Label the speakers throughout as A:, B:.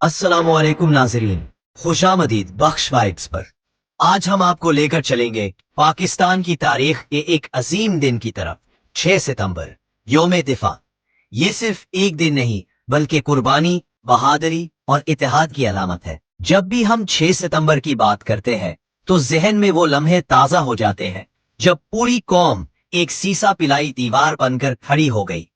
A: अस्सलामुअलैकुम नाजरीन, खुशामदीद बख्श वाइब्स पर। आज हम आपको लेकर चलेंगे पाकिस्तान की तारीख के एक अजीम दिन की तरफ। 6 सितंबर, योम दिफा। ये सिर्फ एक दिन नहीं बल्कि कुर्बानी, बहादुरी और इतिहाद की अलामत है। जब भी हम 6 सितंबर की बात करते हैं तो जहन में वो लम्हे ताजा हो जाते हैं जब पूरी कौम एक सीसा पिलाई दीवार बनकर खड़ी हो गई।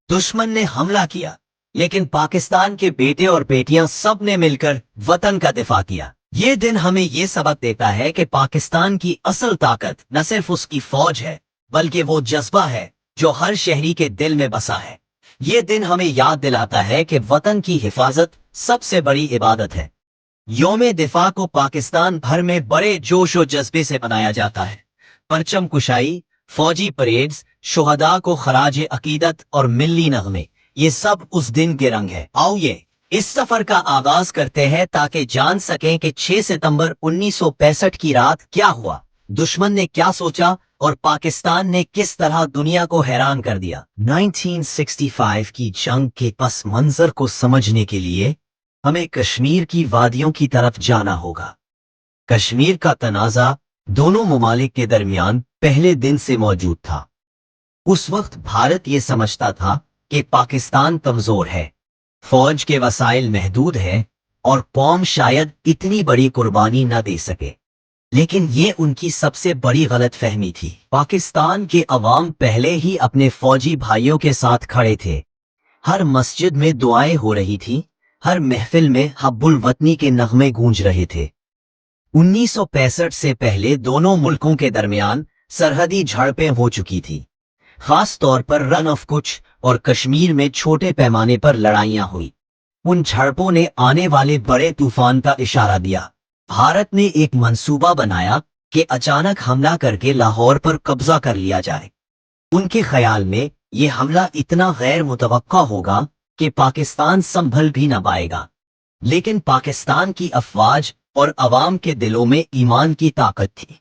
A: दुश्मन ने हमला किया, लेकिन पाकिस्तान के बेटे और बेटियां सब ने मिलकर वतन का दिफा किया। ये दिन हमें ये सबक देता है कि पाकिस्तान की असल ताकत न सिर्फ उसकी फौज है, बल्कि वो जज्बा है जो हर शहरी के दिल में बसा है। ये दिन हमें याद दिलाता है कि वतन की हिफाजत सबसे बड़ी इबादत है। योम दिफा को पाकिस्तान भर में बड़े जोश और जज्बे से मनाया जाता है। परचम कुशाई, फौजी परेड्स, शुहदा को खराज अकीदत और मिल्ली नगमे, ये सब उस दिन के रंग है। आओ ये इस सफर का आगाज करते हैं ताकि जान सकें कि 6 सितंबर 1965 की रात क्या हुआ, दुश्मन ने क्या सोचा और पाकिस्तान ने किस तरह दुनिया को हैरान कर दिया। 1965 की जंग के पस मंजर को समझने के लिए हमें कश्मीर की वादियों की तरफ जाना होगा। कश्मीर का तनाजा दोनों ममालिक के दरमियान पहले दिन से मौजूद था। उस वक्त भारत ये समझता था कि पाकिस्तान कमजोर है, फौज के वसाइल महदूद है और कौम शायद इतनी बड़ी कुर्बानी न दे सके। लेकिन ये उनकी सबसे बड़ी गलत फहमी थी। पाकिस्तान के अवाम पहले ही अपने फौजी भाइयों के साथ खड़े थे। हर मस्जिद में दुआएं हो रही थी, हर महफिल में हब्बुल वतनी के नगमे गूंज रहे थे। 1965 से पहले दोनों मुल्कों के दरमियान सरहदी झड़पें हो चुकी थी। खास तौर पर रन ऑफ कुछ और कश्मीर में छोटे पैमाने पर लड़ाइयां हुई। उन झड़पों ने आने वाले बड़े तूफान का इशारा दिया। भारत ने एक मंसूबा बनाया कि अचानक हमला करके लाहौर पर कब्जा कर लिया जाए। उनके ख्याल में ये हमला इतना गैर मुतवक्का होगा कि पाकिस्तान संभल भी न पाएगा। लेकिन पाकिस्तान की अफवाज और अवाम के दिलों में ईमान की ताकत थी।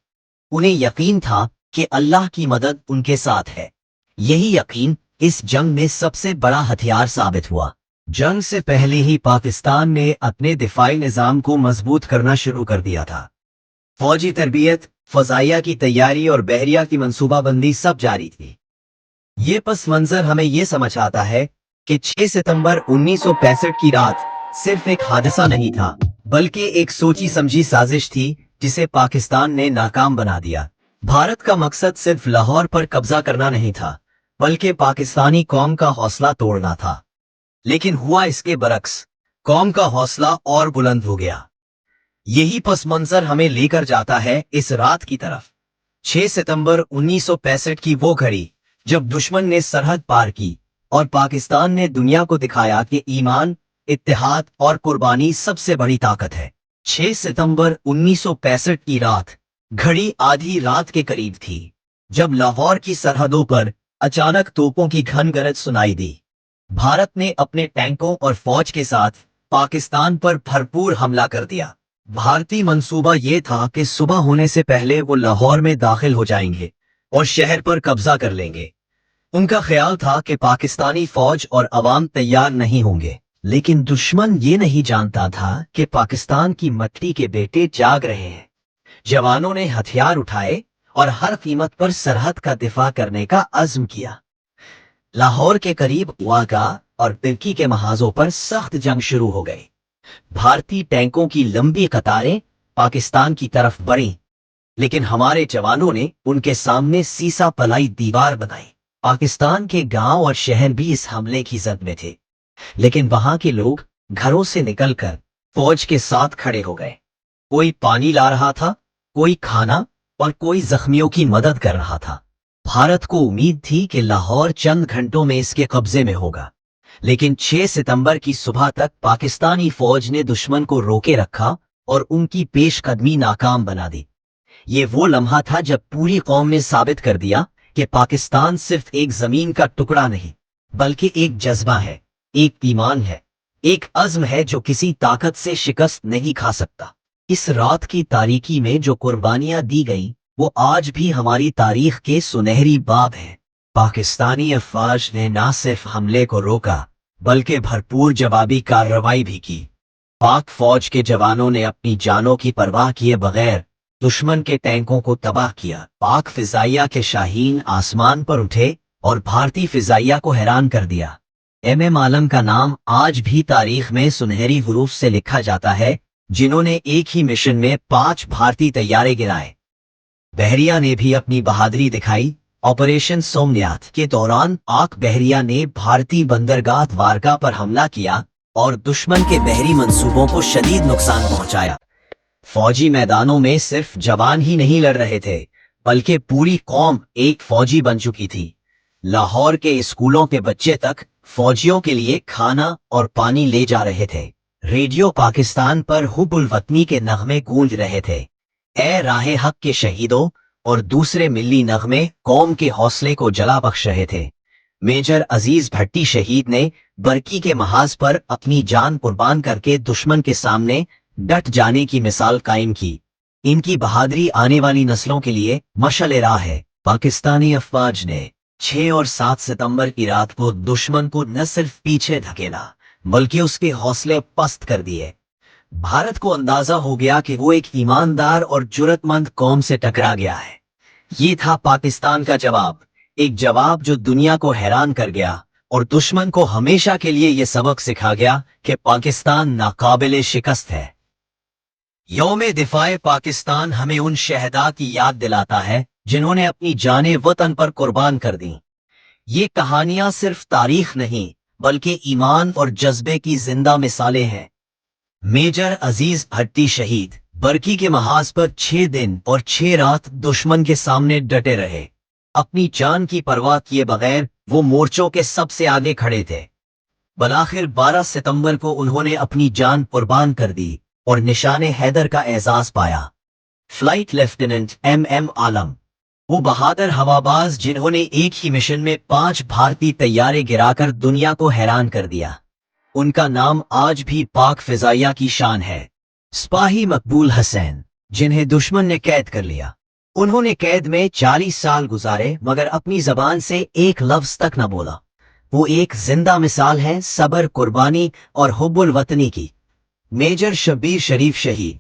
A: उन्हें यकीन था कि अल्लाह की मदद उनके साथ है। यही यकीन इस जंग में सबसे बड़ा हथियार साबित हुआ। जंग से पहले ही पाकिस्तान ने अपने दिफाई निजाम को मजबूत करना शुरू कर दिया था। फौजी तरबियत, फजाइया की तैयारी और बहरिया की मंसूबाबंदी सब जारी थी। ये पस मंजर हमें ये समझ आता है कि 6 सितंबर 1965 की रात सिर्फ एक हादसा नहीं था, बल्कि एक सोची समझी साजिश थी जिसे पाकिस्तान ने नाकाम बना दिया। भारत का मकसद सिर्फ लाहौर पर कब्जा करना नहीं था, बल्कि पाकिस्तानी कौम का हौसला तोड़ना था। लेकिन हुआ इसके बरक्स, कौम का हौसला और बुलंद हो गया। यही पस मंजर हमें लेकर जाता है इस रात की तरफ। 6 सितंबर 1965 की वो घड़ी जब दुश्मन ने सरहद पार की और पाकिस्तान ने दुनिया को दिखाया कि ईमान, इत्तेहाद और कुर्बानी सबसे बड़ी ताकत है। 6 सितंबर 1965 की रात घड़ी आधी रात के करीब थी जब लाहौर की सरहदों पर अचानक तोपों की घन गरज सुनाई दी। भारत ने अपने टैंकों और फौज के साथ पाकिस्तान पर भरपूर हमला कर दिया। भारतीय मंसूबा ये था कि सुबह होने से पहले वो लाहौर में दाखिल हो जाएंगे और शहर पर कब्जा कर लेंगे। उनका ख्याल था कि पाकिस्तानी फौज और अवाम तैयार नहीं होंगे। लेकिन दुश्मन ये नहीं जानता था कि पाकिस्तान की मट्टी के बेटे जाग रहे हैं। जवानों ने हथियार उठाए और हर कीमत पर सरहद का दिफा करने का अज़्म किया। लाहौर के करीब वागा और तिर्की के महाजों पर सख्त जंग शुरू हो गई। भारतीय टैंकों की लंबी कतारें पाकिस्तान की तरफ बढ़ीं, लेकिन हमारे जवानों ने उनके सामने सीसा पलाई दीवार बनाई। पाकिस्तान के गांव और शहर भी इस हमले की जद में थे, लेकिन वहां के लोग घरों से निकलकर फौज के साथ खड़े हो गए। कोई पानी ला रहा था, कोई खाना और कोई जख्मियों की मदद कर रहा था। भारत को उम्मीद थी कि लाहौर चंद घंटों में इसके कब्जे में होगा, लेकिन 6 सितंबर की सुबह तक पाकिस्तानी फौज ने दुश्मन को रोके रखा और उनकी पेशकदमी नाकाम बना दी। ये वो लम्हा था जब पूरी कौम ने साबित कर दिया कि पाकिस्तान सिर्फ एक जमीन का टुकड़ा नहीं, बल्कि एक जज्बा है, एक ईमान है, एक अज़्म है जो किसी ताकत से शिकस्त नहीं खा सकता। इस रात की तारीकी में जो कुर्बानियां दी गईं, वो आज भी हमारी तारीख के सुनहरी बाब हैं। पाकिस्तानी अफवाज ने न सिर्फ हमले को रोका, बल्कि भरपूर जवाबी कार्रवाई भी की। पाक फौज के जवानों ने अपनी जानों की परवाह किए बगैर दुश्मन के टैंकों को तबाह किया। पाक फिजाइया के शाहीन आसमान पर उठे और भारतीय फिजाइया को हैरान कर दिया। एम आलम का नाम आज भी तारीख में सुनहरी हरूफ से लिखा जाता है, जिन्होंने एक ही मिशन में 5 भारतीय तैयारे गिराए। बहरिया ने भी अपनी बहादुरी दिखाई। ऑपरेशन सोमनाथ के दौरान पाक बहरिया ने भारतीय बंदरगाह द्वारका पर हमला किया और दुश्मन के बहरी मंसूबों को शदीद नुकसान पहुंचाया। फौजी मैदानों में सिर्फ जवान ही नहीं लड़ रहे थे, बल्कि पूरी कौम एक फौजी बन चुकी थी। लाहौर के स्कूलों के बच्चे तक फौजियों के लिए खाना और पानी ले जा रहे थे। रेडियो पाकिस्तान पर हुब्बुल वतनी के नगमे गूंज रहे थे। ए राहे हक के शहीदों और दूसरे मिल्ली नगमे कौम के हौसले को जला बख्श रहे थे। मेजर अजीज भट्टी शहीद ने बरकी के महाज पर अपनी जान कुर्बान करके दुश्मन के सामने डट जाने की मिसाल कायम की। इनकी बहादुरी आने वाली नस्लों के लिए मशाल राह है। पाकिस्तानी अफवाज ने 6 और 7 सितंबर की रात को दुश्मन को न सिर्फ पीछे धकेला, बल्कि उसके हौसले पस्त कर दिए। भारत को अंदाजा हो गया कि वो एक ईमानदार और जुर्रतमंद कौम से टकरा गया है। ये था पाकिस्तान का जवाब, एक जवाब जो दुनिया को हैरान कर गया और दुश्मन को हमेशा के लिए ये सबक सिखा गया कि पाकिस्तान नाकाबिले शिकस्त है। यौम दिफाए पाकिस्तान हमें उन शहदा की याद दिलाता है जिन्होंने अपनी जानें वतन पर कुर्बान कर दी। ये कहानियां सिर्फ तारीख नहीं, बल्कि ईमान और जज्बे की जिंदा मिसालें हैं। मेजर अजीज भट्टी शहीद बरकी के महाज पर 6 दिन और 6 रात दुश्मन के सामने डटे रहे। अपनी जान की परवाह किए बगैर वो मोर्चों के सबसे आगे खड़े थे। बलाखिर 12 सितंबर को उन्होंने अपनी जान कुर्बान कर दी और निशाने हैदर का एजाज पाया। फ्लाइट लेफ्टिनेंट एम आलम, वो बहादुर हवाबाज जिन्होंने एक ही मिशन में 5 भारतीय तैयारे गिराकर दुनिया को हैरान कर दिया। उनका नाम आज भी पाक फिजाइया की शान है। सिपाही मकबूल हसैन, जिन्हें दुश्मन ने कैद कर लिया। उन्होंने कैद में 40 साल गुजारे मगर अपनी जबान से एक लफ्ज तक न बोला। वो एक जिंदा मिसाल है सब्र, कुर्बानी और हुब्बुल वतनी की। मेजर शब्बीर शरीफ शहीद,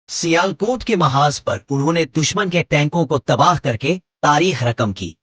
A: सियालकोट के महाज पर उन्होंने दुश्मन के टैंकों को तबाह करके तारीख रकम की।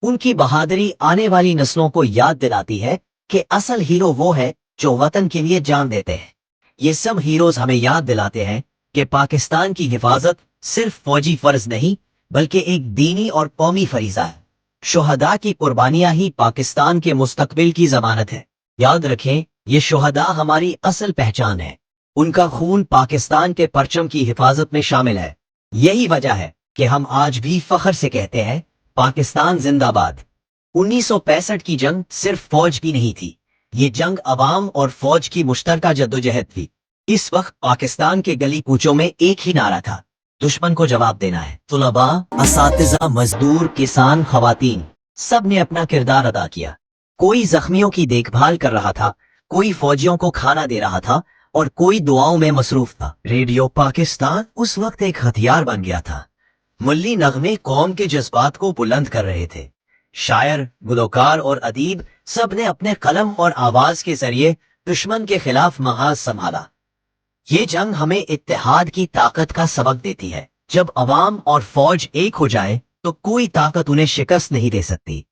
A: उनकी बहादुरी आने वाली नस्लों को याद दिलाती है कि असल हीरो वो है जो वतन के लिए जान देते हैं। ये सब हीरोज हमें याद दिलाते हैं कि पाकिस्तान की हिफाजत सिर्फ फौजी फर्ज नहीं, बल्कि एक दीनी और कौमी फरीजा है। शुहदा की कुर्बानियां ही पाकिस्तान के मुस्तकबिल की जमानत है। याद रखें, ये शुहदा हमारी असल पहचान है। उनका खून पाकिस्तान के परचम की हिफाजत में शामिल है। यही वजह है कि हम आज भी फख्र से कहते हैं, पाकिस्तान जिंदाबाद। 1965 की जंग सिर्फ फौज की नहीं थी, ये जंग अवाम और फौज की मुश्तरका जद्दोजहद थी। इस वक्त पाकिस्तान के गली कूचों में एक ही नारा था, दुश्मन को जवाब देना है। तुलबा, असातिज़ा, मजदूर, किसान, खवातीन, सब ने अपना किरदार अदा किया। कोई जख्मियों की देखभाल कर रहा था, कोई फौजियों को खाना दे रहा था और कोई दुआओं में मसरूफ था। रेडियो पाकिस्तान उस वक्त एक हथियार बन गया था। मुल्ली नगमे कौम के जज्बात को बुलंद कर रहे थे। शायर, गुलकार और अदीब सब ने अपने कलम और आवाज के जरिए दुश्मन के खिलाफ महाज संभाला। ये जंग हमें इत्तेहाद की ताकत का सबक देती है। जब अवाम और फौज एक हो जाए तो कोई ताकत उन्हें शिकस्त नहीं दे सकती।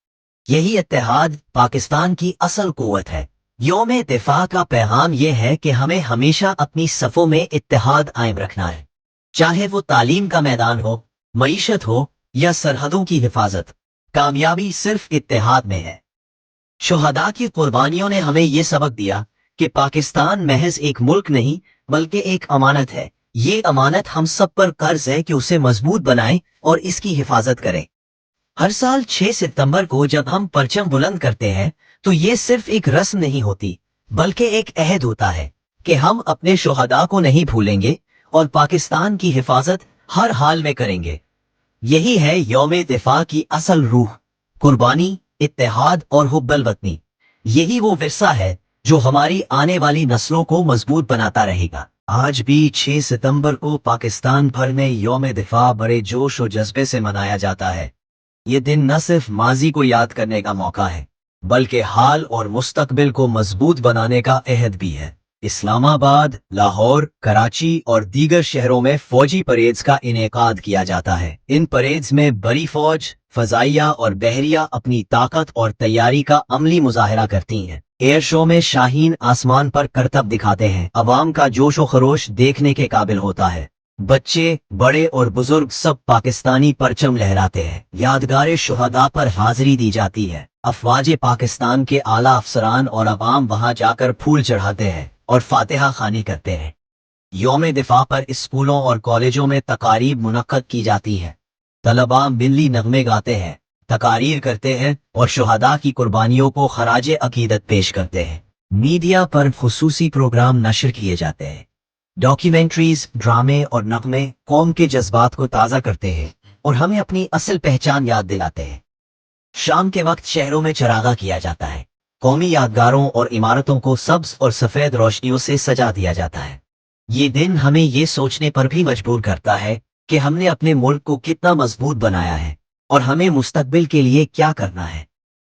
A: यही इत्तेहाद पाकिस्तान की असल कुव्वत है। यौम दिफा का पैगाम यह है कि हमें हमेशा अपनी सफों में इत्तेहाद कायम रखना है, चाहे वो तालीम का मैदान हो, मईशत हो या सरहदों की हिफाजत। कामयाबी सिर्फ इत्तेहाद में है। शुहदा की कुर्बानियों ने हमें यह सबक दिया कि पाकिस्तान महज एक मुल्क नहीं, बल्कि एक अमानत है। ये अमानत हम सब पर कर्ज है कि उसे मजबूत बनाएं और इसकी हिफाजत करें। हर साल 6 सितंबर को जब हम परचम बुलंद करते हैं तो ये सिर्फ एक रस्म नहीं होती, बल्कि एक अहद होता है कि हम अपने शुहदा को नहीं भूलेंगे और पाकिस्तान की हिफाजत हर हाल में करेंगे। यही है यौम दिफा की असल रूह, कुर्बानी, इत्तेहाद और हुब्बुल वतनी। यही वो विरसा है जो हमारी आने वाली नस्लों को मजबूत बनाता रहेगा। आज भी 6 सितंबर को पाकिस्तान भर में यौम दिफा बड़े जोश और जज्बे से मनाया जाता है। ये दिन न सिर्फ माजी को याद करने का मौका है, बल्कि हाल और मुस्तकबिल को मजबूत बनाने का अहद भी है। اسلام آباد، لاہور، کراچی اور دیگر شہروں میں فوجی پریڈز کا انعقاد کیا جاتا ہے۔ ان پریڈز میں بڑی فوج، فضائیہ اور بحریہ اپنی طاقت اور تیاری کا عملی مظاہرہ کرتی ہیں۔ ایئر شو میں شاہین آسمان پر کرتب دکھاتے ہیں۔ عوام کا جوش و خروش دیکھنے کے قابل ہوتا ہے۔ بچے، بڑے اور بزرگ سب پاکستانی پرچم لہراتے ہیں۔ یادگار شہداء پر حاضری دی جاتی ہے۔ افواج پاکستان کے اعلیٰ افسران اور عوام وہاں جا کر پھول چڑھاتے ہیں اور فاتحہ خوانی کرتے ہیں۔ یوم دفاع پر اسکولوں اور کالجوں میں تقاریب منعقد کی جاتی ہے۔ طلباء ملی نغمے گاتے ہیں، تقاریر کرتے ہیں اور شہداء کی قربانیوں کو خراج عقیدت پیش کرتے ہیں۔ میڈیا پر خصوصی پروگرام نشر کیے جاتے ہیں۔ ڈاکیومنٹریز، ڈرامے اور نغمے قوم کے جذبات کو تازہ کرتے ہیں اور ہمیں اپنی اصل پہچان یاد دلاتے ہیں۔ شام کے وقت شہروں میں چراغاں کیا جاتا ہے۔ قومی یادگاروں اور عمارتوں کو سبز اور سفید روشنیوں سے سجا دیا جاتا ہے۔ یہ دن ہمیں یہ سوچنے پر بھی مجبور کرتا ہے کہ ہم نے اپنے ملک کو کتنا مضبوط بنایا ہے اور ہمیں مستقبل کے لیے کیا کرنا ہے۔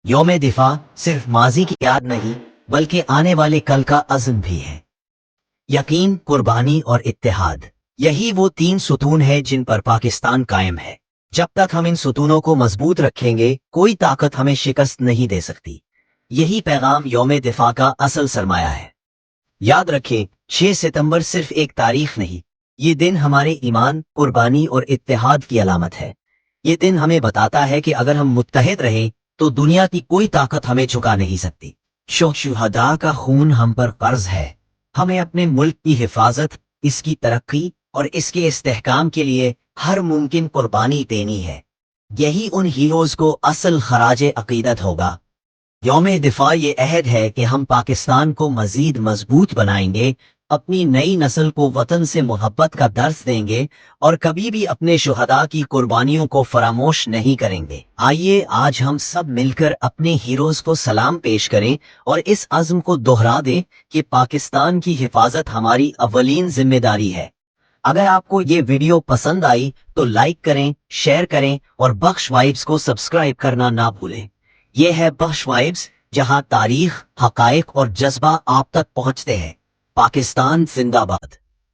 A: یوم دفاع صرف ماضی کی یاد نہیں بلکہ آنے والے کل کا عزم بھی ہے۔ یقین، قربانی اور اتحاد، یہی وہ تین ستون ہیں جن پر پاکستان قائم ہے۔ جب تک ہم ان ستونوں کو مضبوط رکھیں گے کوئی طاقت ہمیں شکست نہیں دے سکتی۔ یہی پیغام یوم دفاع کا اصل سرمایہ ہے۔ یاد رکھیں، 6 ستمبر صرف ایک تاریخ نہیں، یہ دن ہمارے ایمان، قربانی اور اتحاد کی علامت ہے۔ یہ دن ہمیں بتاتا ہے کہ اگر ہم متحد رہیں تو دنیا کی کوئی طاقت ہمیں جھکا نہیں سکتی۔ شہداء کا خون ہم پر قرض ہے۔ ہمیں اپنے ملک کی حفاظت، اس کی ترقی اور اس کے استحکام کے لیے ہر ممکن قربانی دینی ہے۔ یہی ان ہیروز کو اصل خراج عقیدت ہوگا۔ یوم دفاع یہ عہد ہے کہ ہم پاکستان کو مزید مضبوط بنائیں گے، اپنی نئی نسل کو وطن سے محبت کا درس دیں گے اور کبھی بھی اپنے شہداء کی قربانیوں کو فراموش نہیں کریں گے۔ آئیے آج ہم سب مل کر اپنے ہیروز کو سلام پیش کریں اور اس عزم کو دہرا دیں کہ پاکستان کی حفاظت ہماری اولین ذمہ داری ہے۔ اگر آپ کو یہ ویڈیو پسند آئی تو لائک کریں، شیئر کریں اور بخش وائبس کو سبسکرائب کرنا نہ بھولیں۔ یہ ہے بخش وائبس، جہاں تاریخ، حقائق اور جذبہ آپ تک پہنچتے ہیں۔ پاکستان زندہ باد۔